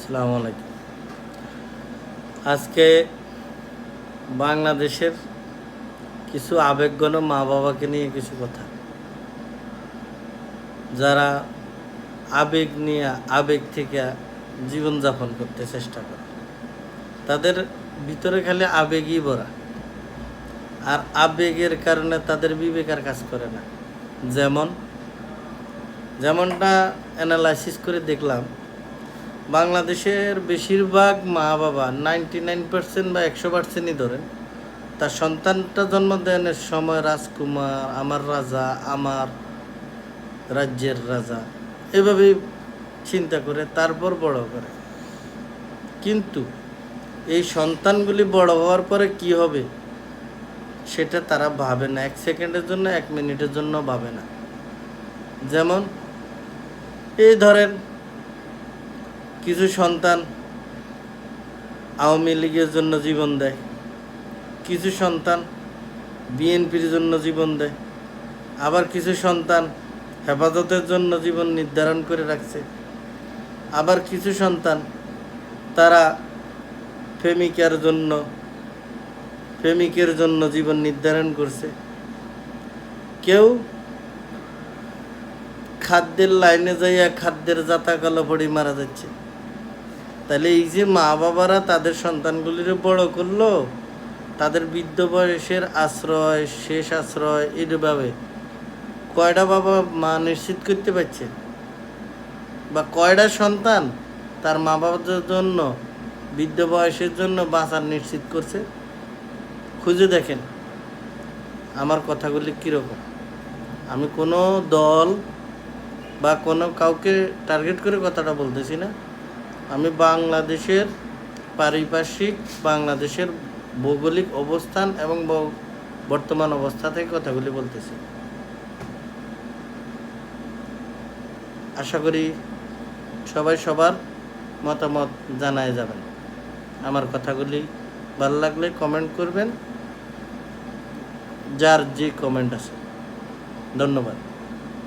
আসসালামু আলাইকুম। আজকে বাংলাদেশের কিছু আবেগঘন মা বাবাকে নিয়ে কিছু কথা। যারা আবেগ থেকে জীবনযাপন করতে চেষ্টা করে, তাদের ভিতরে খালি আবেগই ভরা, আর আবেগের কারণে তাদের বিবেক আর কাজ করে না। যেমনটা অ্যানালাইসিস করে দেখলাম, বাংলাদেশের বেশিরভাগ মা বাবা 99% বা 100%ই ধরেন, তার সন্তানটা জন্ম দেওয়ার সময় রাজকুমার, আমার রাজা, আমার রাজ্যের রাজা, এভাবেই চিন্তা করে তারপর বড় করে। কিন্তু এই সন্তানগুলি বড় হওয়ার পরে কি হবে সেটা তারা ভাবে না, 1 সেকেন্ডের জন্য 1 মিনিটের জন্য ভাবে না। যেমন এই ধরেন, কিছু সন্তান আওয়ামী লীগের জন্য জীবন দেয়, কিছু সন্তান বিএনপির জন্য জীবন দেয়, আবার কিছু সন্তান হেফাজতের জন্য জীবন নির্ধারণ করে রাখছে, আবার কিছু সন্তান তারা প্রেমিকের জন্য জীবন নির্ধারণ করছে। কেউ খাদ্যের লাইনে যাইয়া খাদ্যের জাতা কালো পড়ে মারা যাচ্ছে। তাহলে এই যে মা বাবারা তাদের সন্তানগুলির বড় করলো, তাদের বৃদ্ধ বয়সের আশ্রয়, শেষ আশ্রয়, এইভাবে কয়টা বাবা মা নিশ্চিত করতে পারছে? বা কয়টা সন্তান তার মা বাবার জন্য বৃদ্ধ বয়সের জন্য বাঁচার নিশ্চিত করছে? খুঁজে দেখেন আমার কথাগুলি কীরকম। আমি কোনো দল বা কোনো কাউকে টার্গেট করে কথাটা বলতেছি না। আমি বাংলাদেশের পারিপার্শ্বিক, বাংলাদেশের ভৌগোলিক অবস্থান এবং বর্তমান অবস্থা থেকে কথাগুলি বলতেছি। আশা করি সবাই সবার মতামত জানায় যাবেন। আমার কথাগুলি ভালো লাগলে কমেন্ট করবেন, যার যে কমেন্ট আছে। ধন্যবাদ।